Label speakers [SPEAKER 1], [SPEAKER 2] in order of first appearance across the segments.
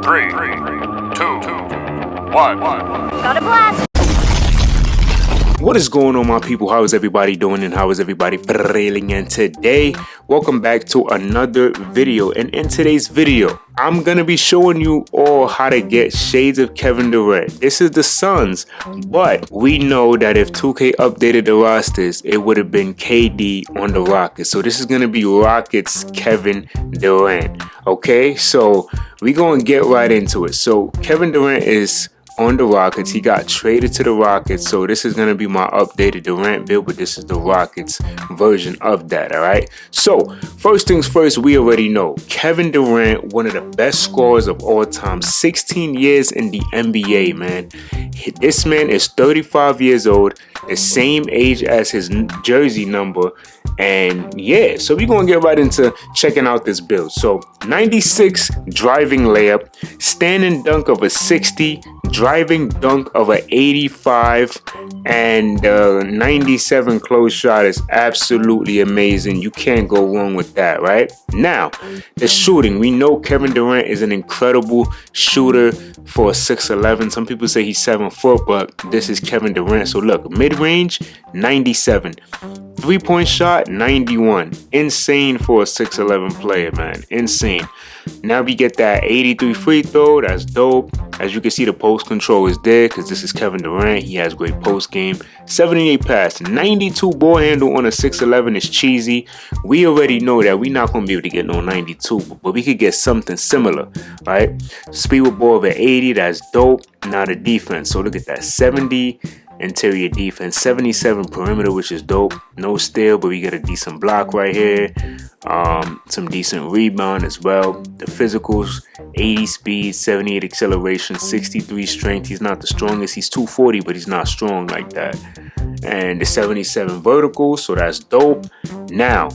[SPEAKER 1] 3, 2, 1.
[SPEAKER 2] Got a blast!
[SPEAKER 3] What is going on, my people? How is everybody doing and how is everybody feeling? And today, welcome back to another video. And in today's video, I'm gonna be showing you all how to get shades of Kevin Durant. This is the Suns, but we know that if 2K updated the rosters, it would have been KD on the Rockets. So this is gonna be Rockets Kevin Durant. Okay, so we gonna get right into it. So Kevin Durant is on the Rockets. He got traded to the Rockets, so this is going to be my updated Durant build, but this is the Rockets version of that. All right, so first things first, we already know Kevin Durant, one of the best scorers of all time, 16 years in the NBA, man. This man is 35 years old, the same age as his jersey number. And yeah, so we're gonna get right into checking out this build. So 96 driving layup, standing dunk of a 60, driving dunk of a 85, and 97 close shot is absolutely amazing. You can't go wrong with that, right? Now, the shooting. We know Kevin Durant is an incredible shooter for a 6'11". Some people say he's 7 foot, but this is Kevin Durant. So look, mid-range, 97. 3-point shot, 91. Insane for a 6'11 player, man. Insane. Now we get that 83 free throw. That's dope. As you can see, the post control is there because this is Kevin Durant. He has great post game. 78 pass, 92 ball handle on a 6'11 is cheesy. We already know that we're not going to be able to get no 92, but we could get something similar, right? Speed with ball of an 80. That's dope. Now the defense. So look at that, 70. Interior defense, 77 perimeter, which is dope. No steal, but we get a decent block right here. Some decent rebound as well. The physicals, 80 speed, 78 acceleration, 63 strength. He's not the strongest. He's 240, but he's not strong like that. And the 77 vertical, so that's dope. Now,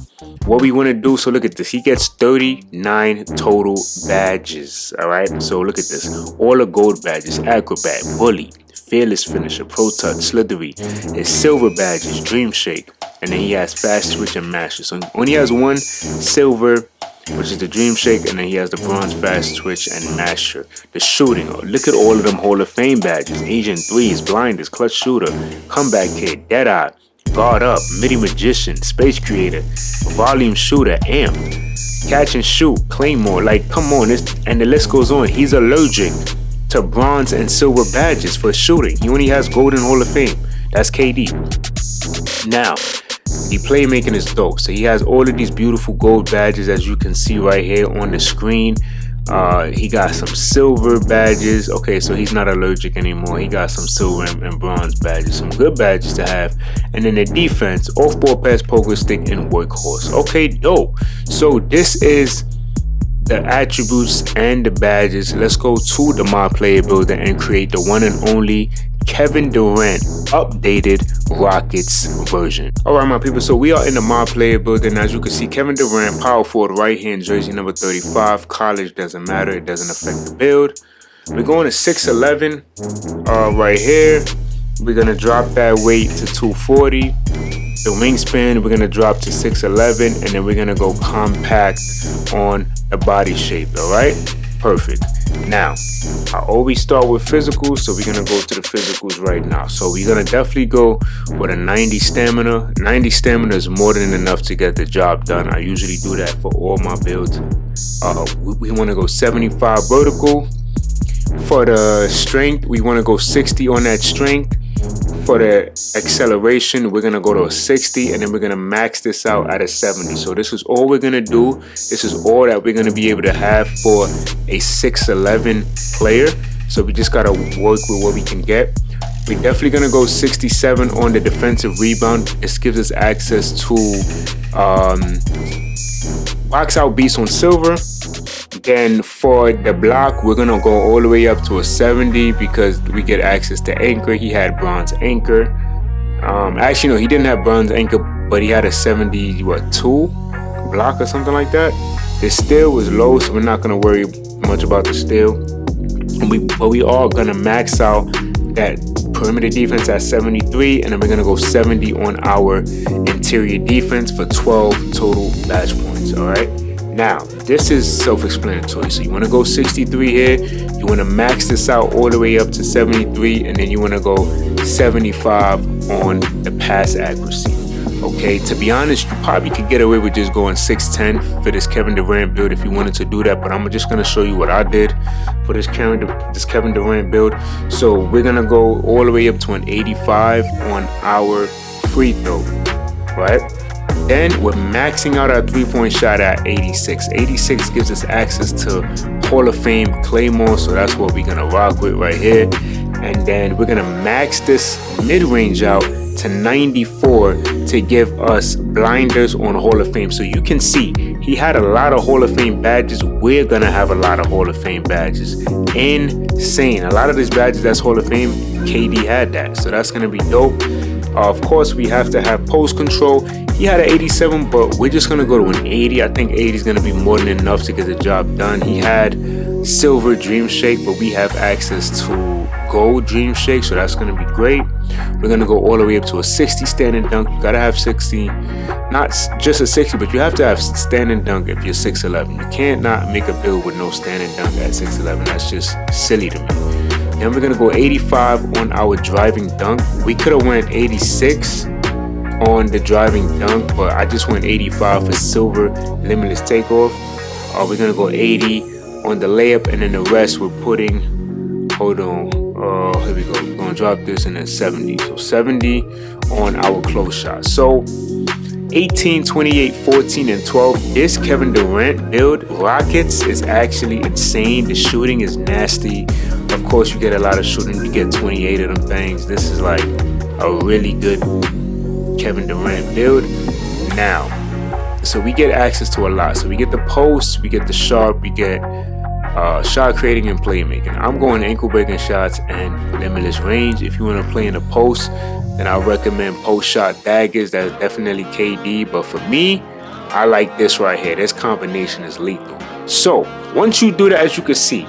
[SPEAKER 3] what we want to do, so look at this. He gets 39 total badges, all right? So look at this. All the gold badges, acrobat, bully, fearless finisher, pro touch, slithery. His silver badges, dream shake, and then he has fast switch and master. So only has one silver, which is the dream shake, and then he has the bronze, fast switch, and master. The shooting, oh, look at all of them Hall of Fame badges. Asian threes, blinders, clutch shooter, comeback kid, dead eye, guard up, midi magician, space creator, volume shooter, amp, catch and shoot, claymore. Like, come on, and the list goes on. He's allergic to bronze and silver badges for shooting. He only has golden Hall of Fame. That's KD. Now, the playmaking is dope. So he has all of these beautiful gold badges, as you can see right here on the screen. He got some silver badges. Okay, so he's not allergic anymore. He got some silver and bronze badges. Some good badges to have. And then the defense, off-ball pass, poker stick, and workhorse. Okay, dope. So this is the attributes and the badges. Let's go to the My Player Builder and create the one and only Kevin Durant updated Rockets version. All right, my people, so we are in the My Player Builder, and as you can see, Kevin Durant, power forward, right hand, jersey number 35. College doesn't matter, it doesn't affect the build. We're going to 6'11 right here. We're gonna drop that weight to 240. The wingspan we're gonna drop to 6'11, and then we're gonna go compact on the body shape. All right, perfect. Now, I always start with physicals, so we're gonna go to the physicals right now. So we're gonna definitely go with a 90 stamina. 90 stamina is more than enough to get the job done. I usually do that for all my builds. We want to go 75 vertical. For the strength, we want to go 60 on that strength. For the acceleration, we're gonna go to a 60, and then we're gonna max this out at a 70. So this is all we're gonna do. This is all that we're gonna be able to have for a 6'11 player. So we just gotta work with what we can get. We're definitely gonna go 67 on the defensive rebound. This gives us access to box out beast on silver. Then for the block, we're gonna go all the way up to a 70 because we get access to anchor. He had bronze anchor. Actually, no, he didn't have bronze anchor, but he had a 72 block or something like that. The steal was low, so we're not gonna worry much about the steal. But we are gonna max out that perimeter defense at 73, and then we're gonna go 70 on our interior defense for 12 total badge points. All right. Now, this is self-explanatory. So you want to go 63 here. You want to max this out all the way up to 73, and then you want to go 75 on the pass accuracy. Okay, to be honest, you probably could get away with just going 610 for this Kevin Durant build if you wanted to do that, but I'm just gonna show you what I did for this Kevin Durant build. So we're gonna go all the way up to an 85 on our free throw, right? Then we're maxing out our three-point shot at 86. 86 gives us access to Hall of Fame Claymore, so that's what we're gonna rock with right here. And then we're gonna max this mid-range out to 94 to give us blinders on Hall of Fame. So you can see he had a lot of Hall of Fame badges. We're gonna have a lot of Hall of Fame badges. Insane. A lot of these badges that's Hall of Fame, KD had that, so that's gonna be dope. Of course, we have to have post control. He had an 87, but we're just gonna go to an 80. I think 80 is gonna be more than enough to get the job done. He had silver Dream Shake, but we have access to gold Dream Shake, so that's gonna be great. We're gonna go all the way up to a 60 standing dunk. You gotta have 60, not just a 60, but you have to have standing dunk if you're 6'11". You can't not make a build with no standing dunk at 6'11". That's just silly to me. Then we're gonna go 85 on our driving dunk. We could have went 86 on the driving dunk, but I just went 85 for silver limitless takeoff. We're gonna go 80 on the layup, and then the rest we're putting, hold on, here we go. We're gonna drop this and then 70. So 70 on our close shot. So 18, 28, 14, and 12. This Kevin Durant build, Rockets, is actually insane. The shooting is nasty. Of course, you get a lot of shooting. You get 28 of them things. This is like a really good Kevin Durant build. Now, so we get access to a lot. So we get the post, we get the sharp, we get shot creating and playmaking. I'm going ankle breaking shots and limitless range. If you want to play in the post, then I'll recommend post shot daggers. That's definitely KD, but for me, I like this right here. This combination is lethal. So once you do that, as you can see,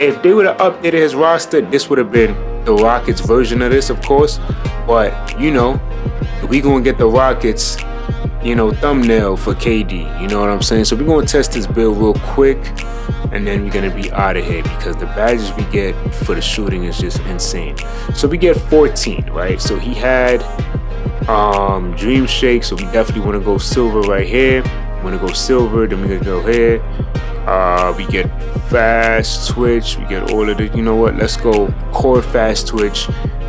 [SPEAKER 3] if they would have updated his roster, this would have been the Rockets version of this, of course. But you know, we gonna get the Rockets, you know, thumbnail for KD. You know what I'm saying? So we're gonna test this build real quick, and then we're gonna be out of here because the badges we get for the shooting is just insane. So we get 14, right? So he had Dream Shake, so we definitely want to go silver right here. Want to go silver, then we're gonna go here. We get fast twitch, we get all of the, you know what, let's go core fast twitch.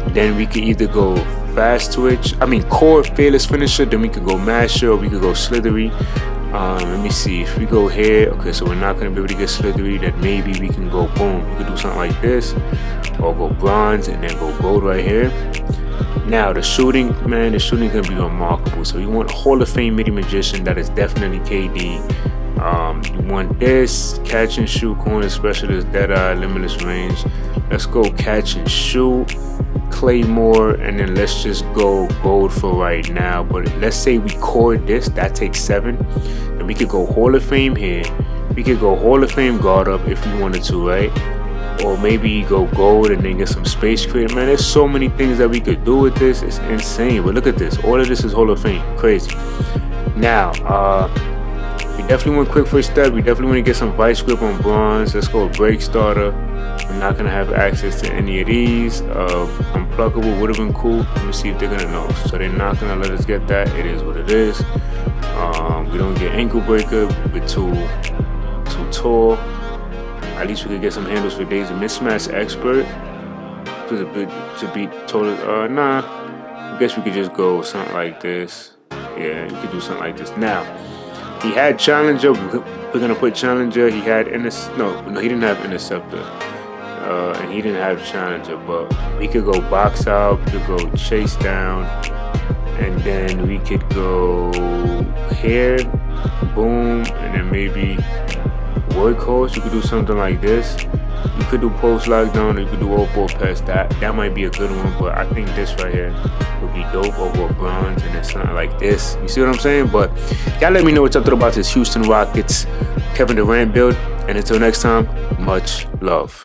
[SPEAKER 3] Then we could either go fast twitch, core fearless finisher, then we could go masher, or we could go slithery. Let me see, if we go here, okay, so we're not going to be able to get slithery, then maybe we can go boom, we could do something like this, or go bronze and then go gold right here. Now the shooting, man, the shooting is going to be remarkable. So you want Hall of Fame midi magician, that is definitely KD. You want this catch and shoot, corner specialist, dead-eye, limitless range. Let's go catch and shoot, Claymore, and then let's just go gold for right now. But let's say we core this, that takes 7. Then we could go Hall of Fame here. We could go Hall of Fame guard up if we wanted to, right? Or maybe go gold and then get some space create. Man, there's so many things that we could do with this. It's insane. But look at this. All of this is Hall of Fame. Crazy. Now, we definitely want quick first step. We definitely want to get some vice grip on bronze. Let's go break starter. We're not going to have access to any of these. Unpluckable would have been cool. Let me see if they're going to know. So they're not going to let us get that. It is what it is. We don't get ankle breaker. We're too tall. At least we could get some handles for days. Mismatch expert. To be total. Nah. I guess we could just go something like this. Yeah, you could do something like this. Now, he had Challenger. We're gonna put Challenger. He had no, he didn't have Interceptor, and he didn't have Challenger. But we could go box out. We could go chase down, and then we could go here, boom, and then maybe workhorse. You could do something like this. You could do post lockdown, or you could do all 4 pass. That might be a good one, but I think this right here would be dope over bronze, and then something like this. You see what I'm saying? But y'all let me know what y'all thought about this Houston Rockets Kevin Durant build. And until next time, much love.